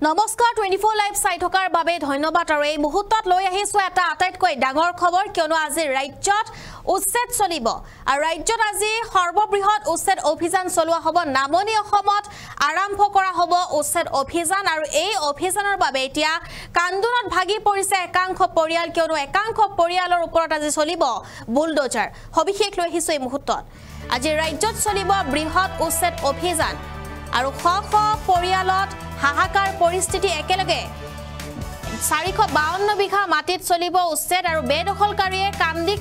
নমস্কাৰ 24 লাইভ চাই থকাৰ বাবে ধন্যবাদ আৰু এই মুহূৰ্তত লৈ আহিছো এটা আটাইতকৈ ডাঙৰ খবৰ কিয়নো আজি ৰাজ্যত উচ্ছেদ চলিব আৰু ৰাজ্যত আজি সৰ্ববৃহৎ উচ্ছেদ অভিযান চলোৱা হ'ব নামনি অসমত আৰম্ভ কৰা হ'ব উচ্ছেদ অভিযান আৰু এই অভিযানৰ বাবে এতিয়া কান্দোনত ভাগি পৰিছে একাংশ পৰিয়াল কিয়নো একাংশ পৰিয়ালৰ ওপৰত আজি চলিব বুলডোজাৰ সবিশেষ লৈ আহিছো এই মুহূৰ্তত আজি ৰাজ্যত চলিব বৃহৎ উচ্ছেদ অভিযান আৰু শ পৰিয়ালত হাহাকাৰ পৰিস্থিতি একেলগে 452 বিঘা মাটিত চলিব উচ্ছেদ আৰু বেদখলকাৰীয়ে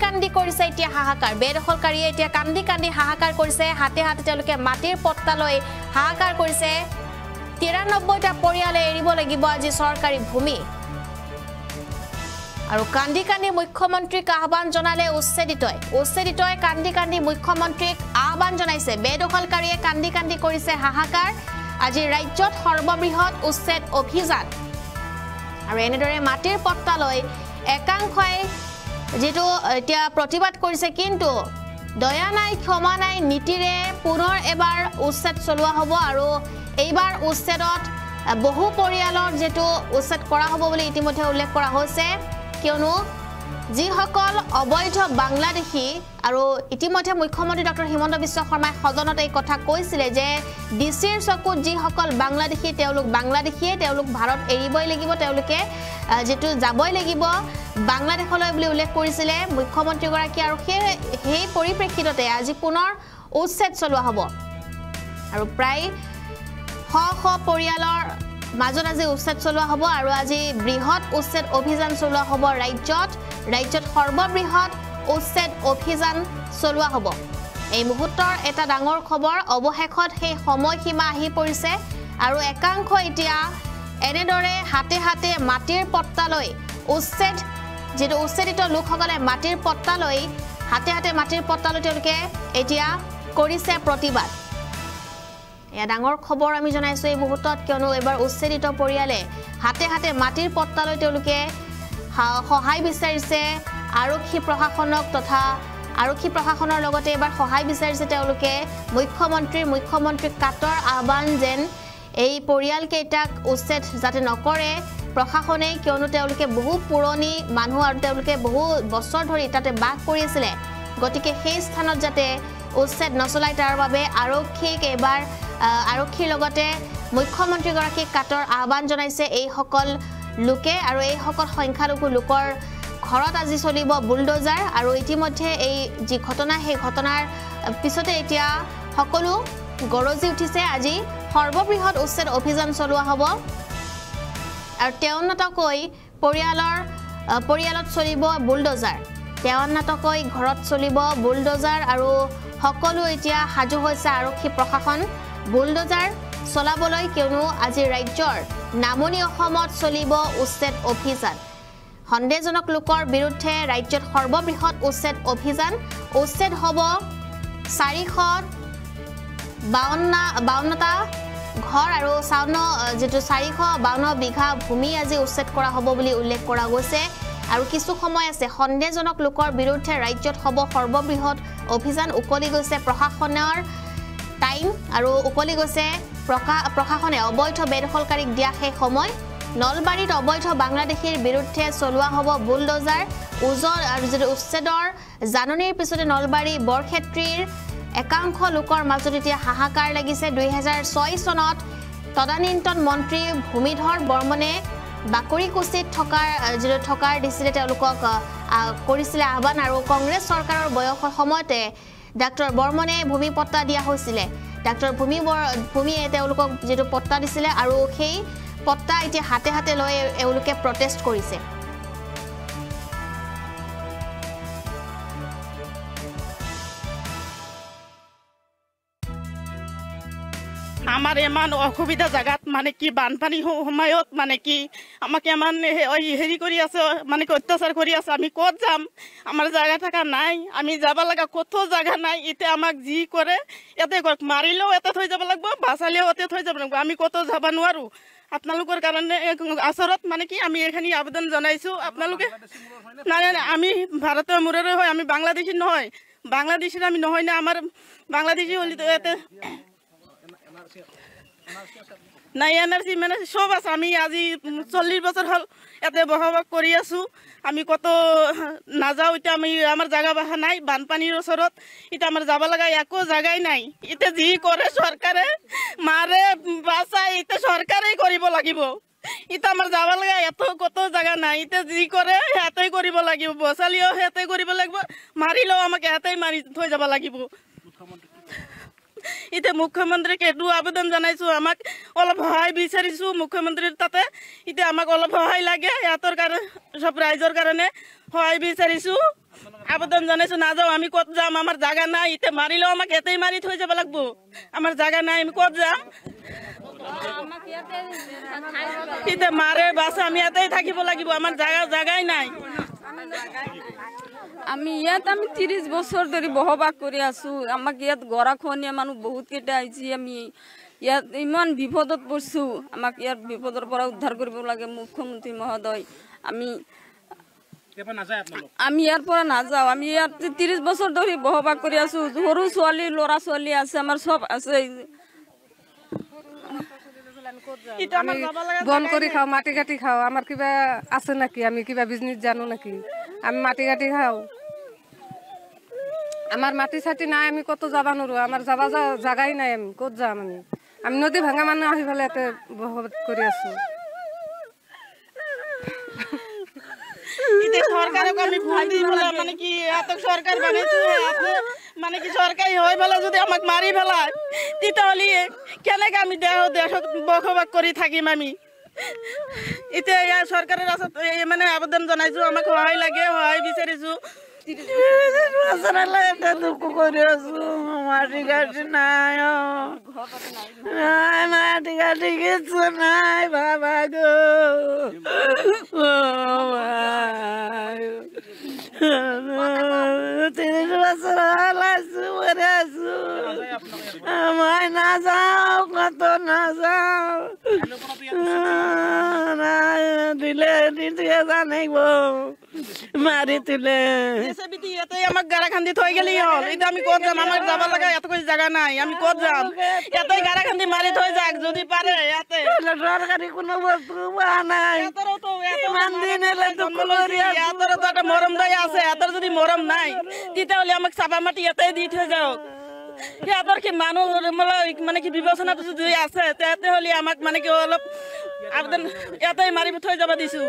কান্দি কৰিছে এতিয়া হাহাকাৰ বেদখলকাৰীয়ে এতিয়া কান্দি হাহাকাৰ কৰিছে হাতে তেওঁলোকে মাটিৰ পট্টা লৈ হাহাকাৰ কৰিছে 93টা পৰিয়ালে এৰিব লাগিব আজি চৰকাৰী ভূমি আৰু কান্দি মুখ্যমন্ত্ৰীক আহ্বান জনালে উচ্ছেদিতই কান্দি মুখ্যমন্ত্ৰীক আহ্বান জনাইছে বেদখলকাৰীয়ে কান্দি কৰিছে হাহাকাৰ আজি ৰাজ্যত সৰ্ববৃহৎ উচ্ছেদ অভিযান আৰু এনেদৰে মাটিৰ পট্টা লৈ একাংশই যেটো এতিয়া প্ৰতিবাদ কৰিছে কিন্তু দয়া নাই ক্ষমা নাই নীতিৰে পুনৰ এবাৰ উচ্ছেদ চলোৱা হ'ব আৰু এইবাৰ উচ্ছেদত বহু পৰিয়ালৰ যেটো উচ্ছেদ কৰা হ'ব বুলি ইতিমধ্যে উল্লেখ কৰা হৈছে কিয়নো যিসকল অবৈধ বাংলাদেশী আৰু ইতিমধ্যে মুখ্যমন্ত্ৰী ডক্টৰ হিমন্ত বিশ্ব শৰ্মাই সদনত এই কথা কৈছিলে যে ডিসিৰ চকুত যিসকল বাংলাদেশী তেওঁলোক বাংলাদেশীয়ে তেওঁলোক ভাৰত এৰিবই লাগিব তেওঁলোকে যেটো যাবই লাগিব বাংলাদেশলৈ বুলি উল্লেখ কৰিছিলে মুখ্যমন্ত্ৰী গৰাকী আৰু সেই পৰিপ্ৰেক্ষিততে আজি পুনৰ উচ্ছেদ চলোৱা হ'ব আৰু প্ৰায় শ পৰিয়ালৰ মাজত আজি উচ্ছেদ চলোৱা হ'ব আৰু আজি বৃহৎ উচ্ছেদ অভিযান চলোৱা হ'ব ৰাজ্যত সৰ্ববৃহৎ উচ্ছেদ অভিযান চলোৱা হ'ব এই মুহূৰ্তৰ এটা ডাঙৰ খবৰ অৱশেষত সেই সময়সীমা আহি পৰিছে আৰু একাংশ এতিয়া এনেদৰে হাতে মাটিৰ পট্টা লৈ উচ্ছেদ যেটো উচ্ছেদিত লোকসকলে মাটিৰ পট্টা লৈ হাতে মাটিৰ পট্টা লৈ তেওঁলোকে এতিয়া কৰিছে প্ৰতিবাদ এয়া ডাঙৰ খবৰ আমি জনাইছো এই মুহূৰ্তত কিয়নো এবাৰ উচ্ছেদিত পৰিয়ালে হাতে মাটিৰ পট্টা লৈ তেওঁলোকে সহায় বিচাৰিছে আৰক্ষী প্ৰশাসনক তথা আৰক্ষী প্ৰশাসনৰ লগতে এবাৰ সহায় বিচাৰিছে তেওঁলোকে মুখ্যমন্ত্ৰীক কাটৰ আহ্বান যেন এই পৰিয়াল কেইটাক উচ্ছেদ যাতে নকৰে প্ৰশাসনে কিয়নো তেওঁলোকে বহু পুৰণি মানুহ আৰু তেওঁলোকে বহু বছৰ ধৰি তাতে বাস কৰি আছিল গতিকে সেই স্থানত যাতে উচ্ছেদ নচলাই তাৰ বাবে আৰক্ষীক এবাৰ আৰক্ষীৰ লগতে মুখ্যমন্ত্ৰী গৰাকীক কাটৰ আহ্বান জনাইছে এই সকল লোকে আৰু এই সকল সংখ্যালঘু লোকৰ ঘৰত আজি চলিব বুলডোজাৰ আৰু ইতিমধ্যে এই যি ঘটনা সেই ঘটনাৰ পিছতে এতিয়া সকলো গৰজি উঠিছে আজি সৰ্ববৃহৎ উচ্ছেদ অভিযান চলোৱা হ'ব আৰু 53কৈ পৰিয়ালত চলিব বুলডোজাৰ 53কৈ ঘৰত চলিব বুলডোজাৰ আৰু সকলো এতিয়া সাজু হৈছে আৰক্ষী প্ৰশাসন বুলডোজাৰ চলাবলৈ কিয়নো আজি ৰাজ্যৰ নামনি অসমত চলিব উচ্ছেদ অভিযান সন্দেহজনক লোকৰ বিৰুদ্ধে ৰাজ্যত সৰ্ববৃহৎ উচ্ছেদ অভিযান উচ্ছেদ হ'ব 452টা ঘৰ আৰু যেটো 452 বিঘা ভূমি আজি উচ্ছেদ কৰা হ'ব বুলি উল্লেখ কৰা গৈছে আৰু কিছু সময় আছে সন্দেহজনক লোকৰ বিৰুদ্ধে ৰাজ্যত হ'ব সৰ্ববৃহৎ অভিযান উকলি গৈছে প্ৰশাসনৰ টাইম আৰু উকলি গৈছে প্ৰশাসনে অবৈধ বেদখলকাৰীক দিয়া সেই সময় নলবাৰীত অবৈধ বাংলাদেশীৰ বিৰুদ্ধে চলোৱা হ'ব বুলডোজাৰ আৰু যেটো উচ্ছেদৰ জাননীৰ পিছতে নলবাৰী বৰক্ষেত্ৰীৰ একাংশ লোকৰ মাজত এতিয়া হাহাকাৰ লাগিছে 2006 চনত তদানীন্তন মন্ত্ৰী ভূমিধৰ বৰ্মনে বাকৰিকুছিত থকাৰ দিছিলে তেওঁলোকক কৰিছিলে আহ্বান আৰু কংগ্ৰেছ চৰকাৰৰ বয়সৰ সময়তে ডক্টৰ বৰ্মনে ভূমি পট্টা দিয়া হৈছিলে ডক্টৰ ভূমিয়ে তেওঁলোকক যেটো পট্টা দিছিলে আৰু সেই পট্টা এতিয়া হাতে লৈ এওঁলোকে প্ৰটেষ্ট কৰিছে আমার এমন অসুবিধা জায়গাত মানে কি বানপানী সময়ত মানে কি আমাকে এমন হেৰি কৰি আছে মানে কি অত্যাচাৰ কৰি আছে আমি ক'ত যাম আমাৰ জায়গা থাকা নাই আমি যাব লাগা কত জায়গা নাই ইতে আমাক যি কৰে এতে মাৰিলেও এতে থৈ যাব লাগিব বাঁচালেও এতে থৈ যাব লাগিব আমি কত যাব নোৱাৰো আপোনালোকৰ কাৰণে আচৰত মানে কি আমি এখানি আবেদন জনাইছো আপোনালোকে নাই আমি ভাৰতীয় মূৰেৰে হয় আমি বাংলাদেশী নহয় বাংলাদেশীৰ আমি নহয় না আমাৰ বাংলাদেশী হলি এতে নাই এনআরসি মানে সব আছে আমি আজি 40 বছর হল এতে বসবাস কৰি আছো আমি কত নাযাও এটা আমি আমাৰ জায়গা বাহা নাই বানপানীৰ ওচৰত এটা আমাৰ যাব লাগা একো জায়গাই নাই এটা যি কৰে সৰকাৰে মাৰে বাঁচাই এটা সৰকাৰেই কৰিব লাগিব এটা আমাৰ যাব লাগা এত কত জায়গা নাই এটা যি কৰে হেতেই কৰিব লাগিব বসালিও হেতেই কৰিব লাগিব মাৰিলেও আমাকে হেতেই মাৰি থৈ যাব লাগিব ইতে মুখ্যমন্ত্ৰীকে একটু আবেদন জানাইছো আমাক অলপ সহায় বিচাৰিছো মুখ্যমন্ত্ৰীৰ তাতে ইতে আমাক অলপ সহায় লাগে এতৰ কাৰণে সব ৰাইজৰ কাৰণে সহায় বিচাৰিছো আবেদন জানাইছো না যাও আমি কত যাম আমার জায়গা নাই ইতে মারিলেও আমাক এতেই মারি থৈ যাব লাগবো আমার জায়গা নাই আমি কত যাম ইতে মারে বাসা আমি এতেই থাকিব লাগিব আমার জায়গাই নাই আমি ইয়াত আমি 30 বছর ধরে বসবাস করে আছো আমাক ইয়াত গৰাখনীয়া মানুহ বহুত কেইটা আইছি আমি ইয়াত ইমান বিপদত পড়ছো আমাক ইয়াৰ বিপদৰ পৰা উদ্ধাৰ কৰিব লাগে মুখ্যমন্ত্ৰী মহোদয় আমি ইয়াৰ পৰা নাযাওঁ আমি ইয়াত 30 বছৰ ধৰে বসবাস কৰে আছো সৰু ছোৱালী ল'ৰা ছোৱালী আছে আমাৰ সব আছে আমি বন কৰি খাওঁ মাটি কাটি খাওঁ আমাৰ কিবা আছে নাকি আমি কিবা বিজনেস জানো নাকি আমি মাটি কাটি খাওঁ আমার মাটি ছাটি নাই আমি কত যাবা নোৱাৰো আমার যাবা জাগাই নাই আমি কত যাম আমি নদী ভাঙা মানুহ আহি পেলাই ইয়াতে বসবাস কৰি আছো ইতে সরকারক আমি ভুল দি বলে মানে কি এত সরকার বানাইছো মানে কি সরকারি হয় বলে যদি আমাক মারি ফেলায় তাহলে কেনেকে আমি দেশ বসবাস কৰি থাকিম আমি ইতে সৰকাৰেৰ মানে আবেদন জানাইছো আমাক সহায় লাগে সহায় বিচাৰিছো দুঃখ করে আছো মাটি কাটি নাই মাটি কাটি কিছু নাই বাবা গো 30 বছর আছো মরে আছো আমায় না যাও কত না যাও দিলে দিতে জানাইব মারি তুলে আমাক গাড়া খান্দি থৈ গেলি হল এটা আমি কত যাম আমার যাবা লাগা এত কিছু জায়গা নাই আমি কত যাম এতই গাড়া খান্দি মারি থৈ যাক যদি পারে এতে সরকারি কোনো বস্তু পাওয়া নাই ইমান দিন এলে দুঃখ করি এতর তো একটা মরম দায় আছে এতর যদি মরম নাই তাহলে আমাকে চাপা মাটি এতই দি থৈ যাও এতর কি মানুষ মানে কি বিবেচনা যদি আছে তেতে হলে আমাক মানে কি অলপ আবেদন এতই মারি থৈ যাবা দিছো